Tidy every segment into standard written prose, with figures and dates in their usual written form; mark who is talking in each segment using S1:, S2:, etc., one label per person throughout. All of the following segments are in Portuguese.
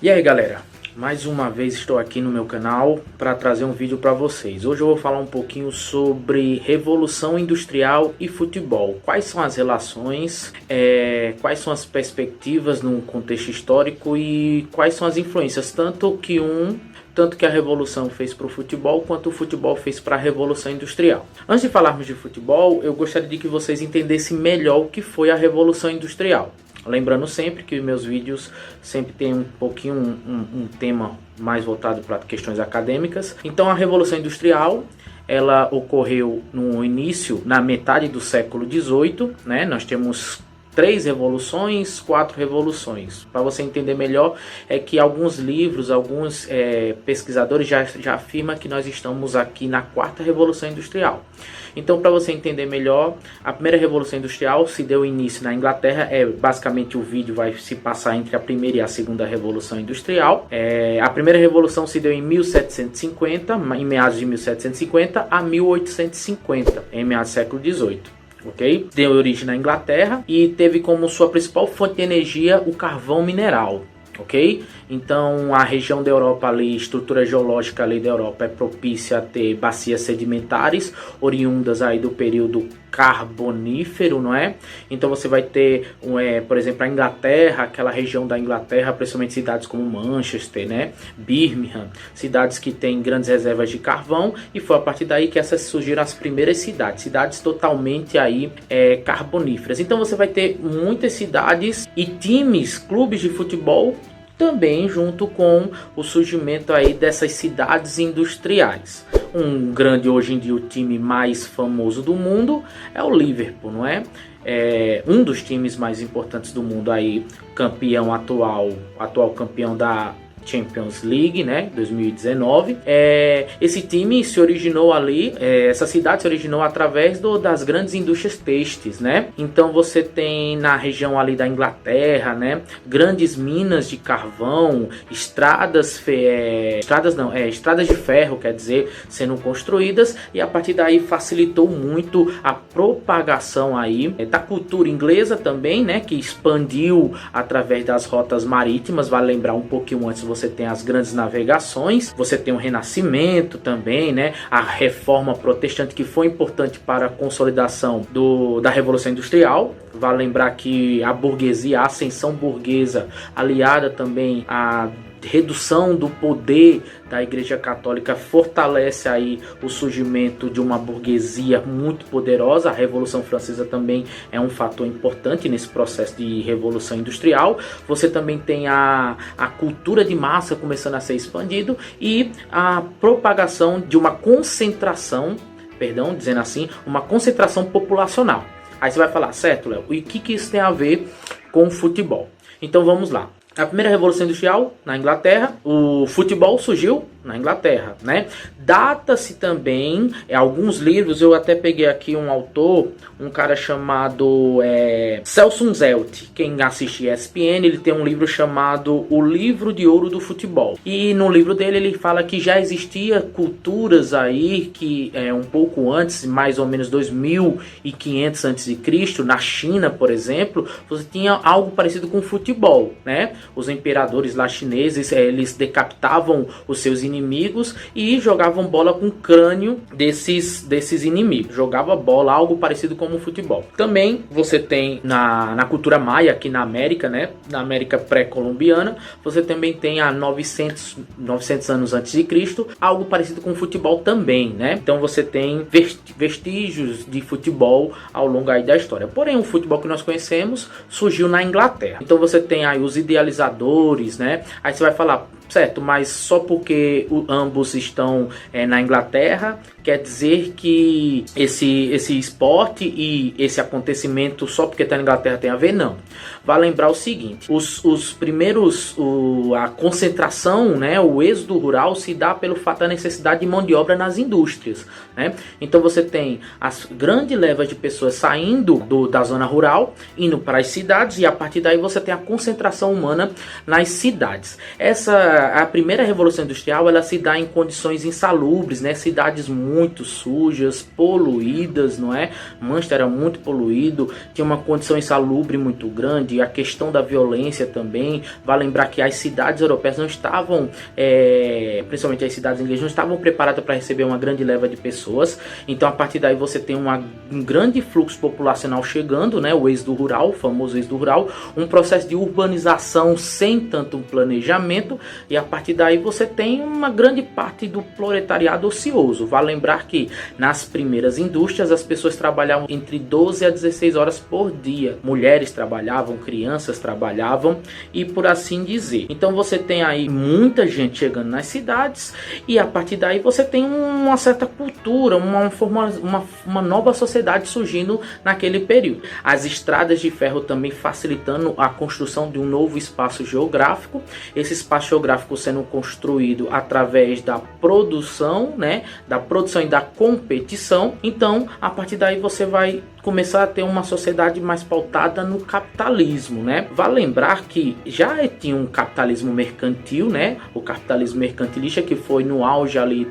S1: E aí galera, mais uma vez estou aqui no meu canal para trazer um vídeo para vocês. Hoje eu vou falar um pouquinho sobre Revolução Industrial e futebol. Quais são as relações, quais são as perspectivas no contexto histórico e quais são as influências, tanto que a Revolução fez para o futebol, quanto o futebol fez para a Revolução Industrial. Antes de falarmos de futebol, eu gostaria de que vocês entendessem melhor o que foi a Revolução Industrial. Lembrando sempre que meus vídeos sempre tem um pouquinho um tema mais voltado para questões acadêmicas. Então a Revolução Industrial, ela ocorreu no início, na metade do século XVIII, né? Nós temos 3 revoluções, 4 revoluções. Para você entender melhor, é que alguns livros, alguns pesquisadores já afirmam que nós estamos aqui na 4ª Revolução Industrial. Então, para você entender melhor, a primeira Revolução Industrial se deu início na Inglaterra. Basicamente o vídeo vai se passar entre a primeira e a segunda Revolução Industrial. A primeira revolução se deu em 1750, em meados de 1750 a 1850, em meados do século XVIII. Ok? Deu origem na Inglaterra e teve como sua principal fonte de energia o carvão mineral. Ok? Então a região da Europa ali, estrutura geológica ali da Europa é propícia a ter bacias sedimentares oriundas aí do período carbonífero, não é? Então você vai ter, por exemplo, a Inglaterra, aquela região da Inglaterra, principalmente cidades como Manchester, né? Birmingham, cidades que têm grandes reservas de carvão, e foi a partir daí que essas surgiram as primeiras cidades totalmente aí carboníferas. Então você vai ter muitas cidades e times, clubes de futebol também junto com o surgimento aí dessas cidades industriais. Um grande, hoje em dia, o time mais famoso do mundo é o Liverpool, não é? Um dos times mais importantes do mundo aí, campeão atual campeão da Champions League, né, 2019. Esse time se originou ali, essa cidade se originou através das grandes indústrias têxteis, né? Então você tem na região ali da Inglaterra, né, grandes minas de carvão, estradas de ferro, quer dizer, sendo construídas, e a partir daí facilitou muito a propagação aí da cultura inglesa também, né, que expandiu através das rotas marítimas. Vale lembrar um pouquinho antes, você tem as grandes navegações, você tem o Renascimento também, né? A Reforma Protestante, que foi importante para a consolidação da Revolução Industrial. Vale lembrar que a burguesia, a ascensão burguesa, aliada também à redução do poder da Igreja Católica, fortalece aí o surgimento de uma burguesia muito poderosa. A Revolução Francesa também é um fator importante nesse processo de Revolução Industrial. Você também tem a cultura de massa começando a ser expandido e a propagação de uma concentração, dizendo assim, uma concentração populacional. Aí você vai falar, certo, Léo, e o que isso tem a ver com o futebol? Então vamos lá. A primeira Revolução Industrial na Inglaterra, o futebol surgiu na Inglaterra, né? Data-se também, alguns livros, eu até peguei aqui um autor, um cara chamado Celso Zelt. Quem assiste ESPN, ele tem um livro chamado O Livro de Ouro do Futebol. E no livro dele ele fala que já existia culturas aí que um pouco antes, mais ou menos 2500 a.C., na China, por exemplo, você tinha algo parecido com futebol, né? Os imperadores lá chineses, eles decapitavam os seus inimigos e jogavam bola com o crânio desses inimigos. Jogava bola, algo parecido como o futebol. Também você tem na cultura maia aqui na América, né? Na América pré-colombiana, você também tem há 900 anos antes de Cristo, algo parecido com o futebol também, né? Então você tem vestígios de futebol ao longo aí da história. Porém, o futebol que nós conhecemos surgiu na Inglaterra. Então você tem aí os idealizadores, né? Aí você vai falar, certo, mas só porque ambos estão na Inglaterra quer dizer que esse esporte e esse acontecimento só porque está na Inglaterra tem a ver? Não. Vale lembrar o seguinte, os primeiros, a concentração, né, o êxodo rural se dá pelo fato da necessidade de mão de obra nas indústrias, né? Então você tem as grandes levas de pessoas saindo da zona rural, indo para as cidades, e a partir daí você tem a concentração humana nas cidades. A primeira Revolução Industrial ela se dá em condições insalubres, né? Cidades muito sujas, poluídas, não é? Manchester era muito poluído, tinha uma condição insalubre muito grande, a questão da violência também. Vale lembrar que as cidades europeias não estavam, principalmente as cidades inglesas, não estavam preparadas para receber uma grande leva de pessoas. Então a partir daí você tem um grande fluxo populacional chegando, né? O êxodo rural, o famoso êxodo rural, um processo de urbanização sem tanto planejamento, e a partir daí você tem uma grande parte do proletariado ocioso. Vale lembrar que nas primeiras indústrias as pessoas trabalhavam entre 12 a 16 horas por dia. Mulheres trabalhavam, crianças trabalhavam e por assim dizer. Então você tem aí muita gente chegando nas cidades, e a partir daí você tem uma certa cultura, uma nova sociedade surgindo naquele período. As estradas de ferro também facilitando a construção de um novo espaço geográfico. Esse espaço geográfico sendo construído através da produção, né? Da produção e da competição. Então, a partir daí você vai começar a ter uma sociedade mais pautada no capitalismo, né? Vale lembrar que já tinha um capitalismo mercantil, né? O capitalismo mercantilista, que foi no auge ali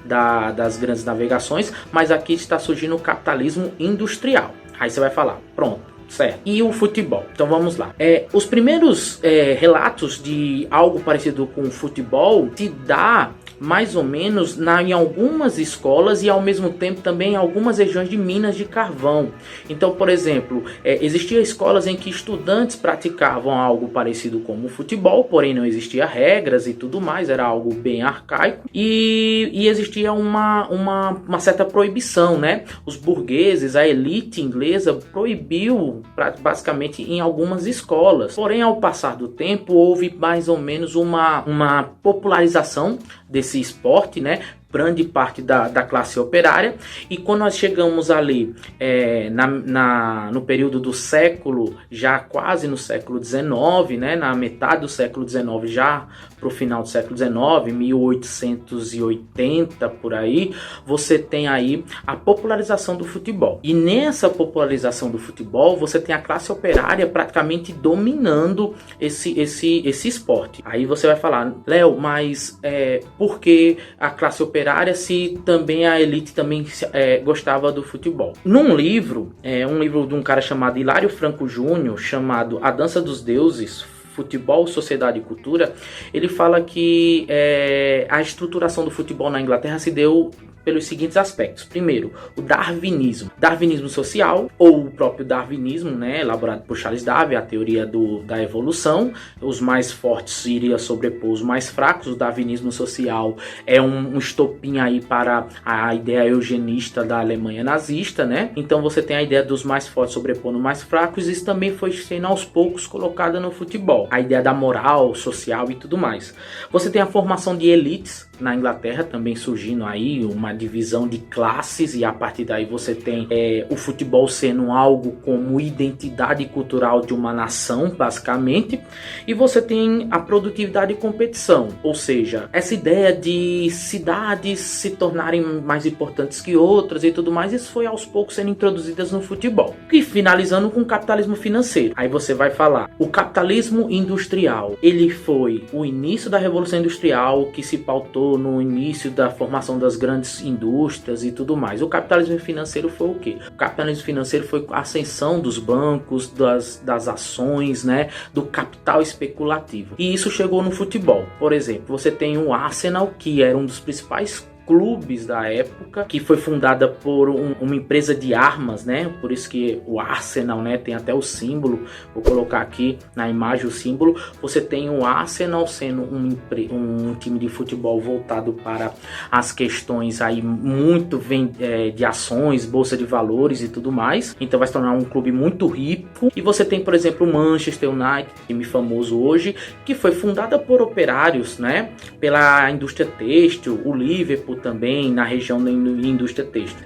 S1: das grandes navegações, mas aqui está surgindo o capitalismo industrial. Aí você vai falar, pronto, certo. E o futebol? Então vamos lá. Os primeiros relatos de algo parecido com o futebol se dá mais ou menos em algumas escolas e ao mesmo tempo também em algumas regiões de minas de carvão. Então, por exemplo, existiam escolas em que estudantes praticavam algo parecido como o futebol, porém não existia regras e tudo mais, era algo bem arcaico, e existia uma certa proibição, né? Os burgueses, a elite inglesa proibiu basicamente em algumas escolas. Porém, ao passar do tempo, houve mais ou menos uma popularização desse esporte, né? Grande parte da classe operária. E quando nós chegamos ali no período do século, já quase no século XIX, né, na metade do século XIX, já para o final do século XIX, 1880 por aí, você tem aí a popularização do futebol. E nessa popularização do futebol, você tem a classe operária praticamente dominando esse esporte. Aí você vai falar, Léo, mas por que a classe operária se também a elite também gostava do futebol? Num livro, um livro de um cara chamado Hilário Franco Júnior, chamado A Dança dos Deuses, Futebol, Sociedade e Cultura, ele fala que a estruturação do futebol na Inglaterra se deu pelos seguintes aspectos. Primeiro, o darwinismo social, ou o próprio darwinismo, né, elaborado por Charles Darwin, a teoria da evolução. Os mais fortes iriam sobrepor os mais fracos. O darwinismo social é um estopim aí para a ideia eugenista da Alemanha nazista, né? Então você tem a ideia dos mais fortes sobrepondo os mais fracos. Isso também foi sendo aos poucos colocada no futebol, a ideia da moral social e tudo mais. Você tem a formação de elites na Inglaterra, também surgindo aí uma divisão de classes, e a partir daí você tem o futebol sendo algo como identidade cultural de uma nação, basicamente. E você tem a produtividade e competição, ou seja, essa ideia de cidades se tornarem mais importantes que outras e tudo mais. Isso foi aos poucos sendo introduzidas no futebol. E finalizando com o capitalismo financeiro. Aí você vai falar, o capitalismo industrial, ele foi o início da Revolução Industrial, que se pautou no início da formação das grandes indústrias e tudo mais. O capitalismo financeiro foi o quê? O capitalismo financeiro foi a ascensão dos bancos, das ações, né, do capital especulativo. E isso chegou no futebol. Por exemplo, você tem o Arsenal, que era um dos principais clubes da época, que foi fundada por uma empresa de armas, né? Por isso que o Arsenal, né, tem até o símbolo. Vou colocar aqui na imagem o símbolo. Você tem o Arsenal sendo um time de futebol voltado para as questões aí muito de ações, bolsa de valores e tudo mais. Então vai se tornar um clube muito rico. E você tem, por exemplo, o Manchester United, time famoso hoje, que foi fundada por operários, né, pela indústria têxtil. O Liverpool também na região da indústria têxtil.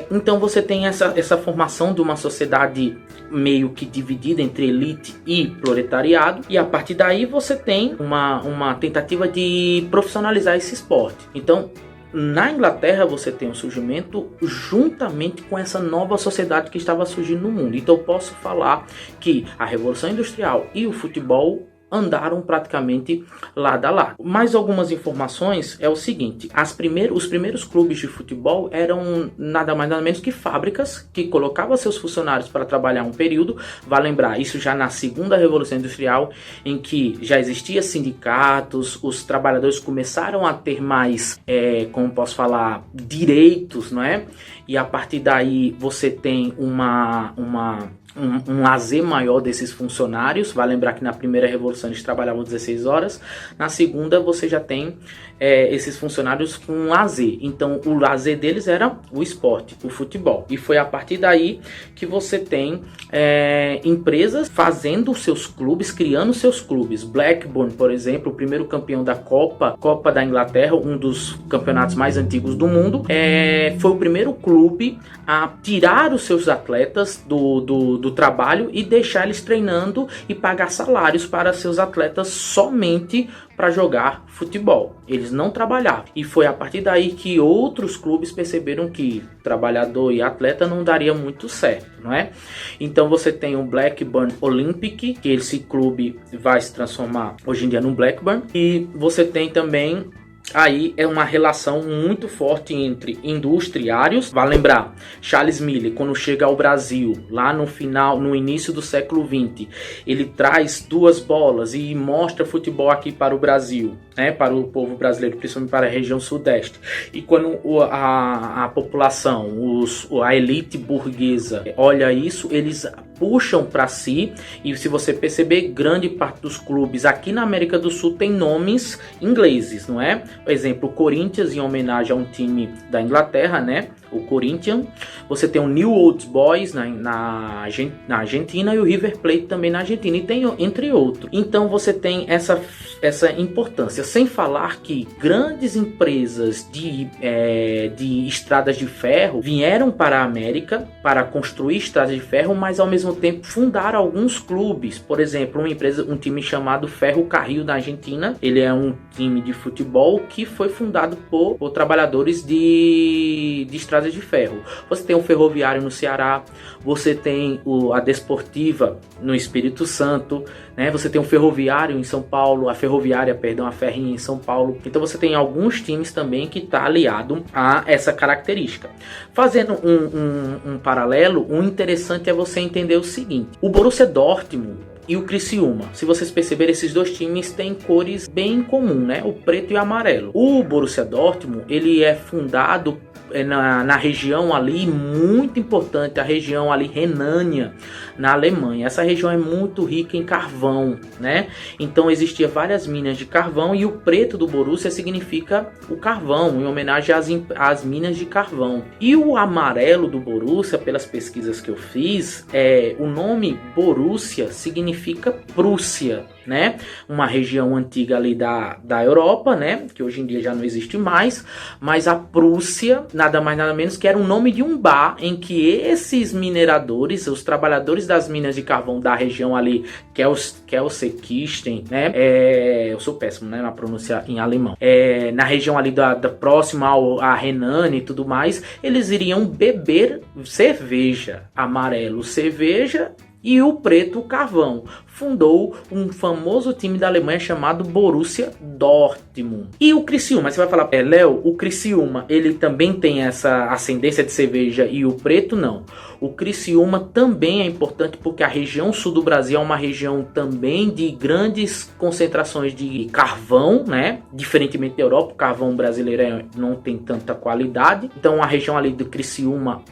S1: Então você tem essa formação de uma sociedade meio que dividida entre elite e proletariado, e a partir daí você tem uma tentativa de profissionalizar esse esporte. Então na Inglaterra você tem um surgimento juntamente com essa nova sociedade que estava surgindo no mundo. Então eu posso falar que a Revolução Industrial e o futebol andaram praticamente lado a lado. Mais algumas informações é o seguinte: os primeiros clubes de futebol eram nada mais nada menos que fábricas que colocavam seus funcionários para trabalhar um período. Vai lembrar, isso já na segunda Revolução Industrial, em que já existia sindicatos, os trabalhadores começaram a ter mais, como posso falar, direitos, não é? E a partir daí você tem um lazer maior desses funcionários. Vai lembrar que na primeira revolução eles trabalhavam 16 horas, na segunda você já tem esses funcionários com lazer. Então o lazer deles era o esporte, o futebol, e foi a partir daí que você tem empresas fazendo seus clubes, criando seus clubes. Blackburn, por exemplo, o primeiro campeão da Copa da Inglaterra, um dos campeonatos mais antigos do mundo, foi o primeiro clube a tirar os seus atletas do trabalho e deixar eles treinando e pagar salários para seus atletas somente para jogar futebol. Eles não trabalhavam. E foi a partir daí que outros clubes perceberam que trabalhador e atleta não daria muito certo, não é? Então você tem o Blackburn Olympic, que esse clube vai se transformar hoje em dia no Blackburn. E você tem também aí uma relação muito forte entre industriários. Vai lembrar, Charles Miller, quando chega ao Brasil, lá no início do século XX, ele traz duas bolas e mostra futebol aqui para o Brasil, né, para o povo brasileiro, principalmente para a região sudeste. E quando a população, a elite burguesa olha isso, eles puxam para si. E se você perceber, grande parte dos clubes aqui na América do Sul tem nomes ingleses, não é? Por exemplo, o Corinthians, em homenagem a um time da Inglaterra, né? O Corinthians. Você tem o New Old Boys na Argentina e o River Plate também na Argentina, e tem entre outros. Então você tem essa importância, sem falar que grandes empresas de estradas de ferro vieram para a América para construir estradas de ferro, mas ao mesmo tempo fundaram alguns clubes. Por exemplo, um time chamado Ferro Carril da Argentina. Ele é um time de futebol que foi fundado por trabalhadores de estradas de ferro. Você tem o Ferroviário no Ceará, você tem a Desportiva no Espírito Santo, né? Você tem o Ferroviário em São Paulo, a Ferrinha em São Paulo. Então você tem alguns times também que está aliado a essa característica. Fazendo um paralelo, o interessante é você entender o seguinte: o Borussia Dortmund e o Criciúma, se vocês perceberem, esses dois times têm cores bem comuns, né? O preto e o amarelo. O Borussia Dortmund, ele é fundado na região ali muito importante, a região ali Renânia, na Alemanha. Essa região é muito rica em carvão, né? Então existia várias minas de carvão, e o preto do Borussia significa o carvão, em homenagem às minas de carvão. E o amarelo do Borussia, pelas pesquisas que eu fiz, o nome Borussia significa Prússia, né? Uma região antiga ali da Europa, né? Que hoje em dia já não existe mais, mas a Prússia, nada mais nada menos que era o nome de um bar em que esses mineradores, os trabalhadores das minas de carvão da região ali, Kelsenkirchen, né? Eu sou péssimo, né, na pronúncia em alemão. Na região ali da próxima à Renânia e tudo mais, eles iriam beber cerveja. Amarelo, cerveja, e o preto, o carvão. Fundou um famoso time da Alemanha chamado Borussia Dortmund. E o Criciúma, você vai falar, Léo, o Criciúma, ele também tem essa ascendência de cerveja e o preto? Não. O Criciúma também é importante porque a região sul do Brasil é uma região também de grandes concentrações de carvão, né? Diferentemente da Europa, o carvão brasileiro não tem tanta qualidade. Então a região ali do Criciúma,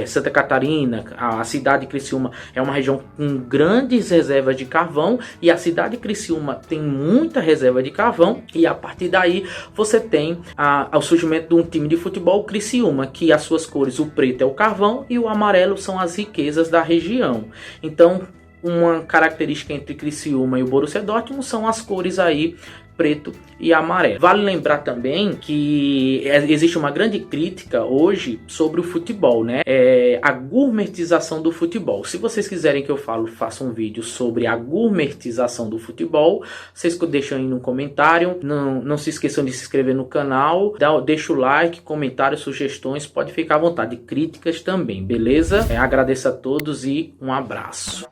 S1: Santa Catarina, a cidade de Criciúma é uma região com grandes reservas de carvão, e a cidade de Criciúma tem muita reserva de carvão, e a partir daí você tem o surgimento de um time de futebol, Criciúma, que as suas cores, o preto é o carvão e o amarelo são as riquezas da região. Então uma característica entre Criciúma e o Borussia Dortmund são as cores aí, preto e amarelo. Vale lembrar também que existe uma grande crítica hoje sobre o futebol, né? A gourmetização do futebol. Se vocês quiserem que eu faça um vídeo sobre a gourmetização do futebol, vocês deixam aí no comentário. Não se esqueçam de se inscrever no canal, deixa o like, comentários, sugestões, pode ficar à vontade, críticas também, beleza? Agradeço a todos e um abraço.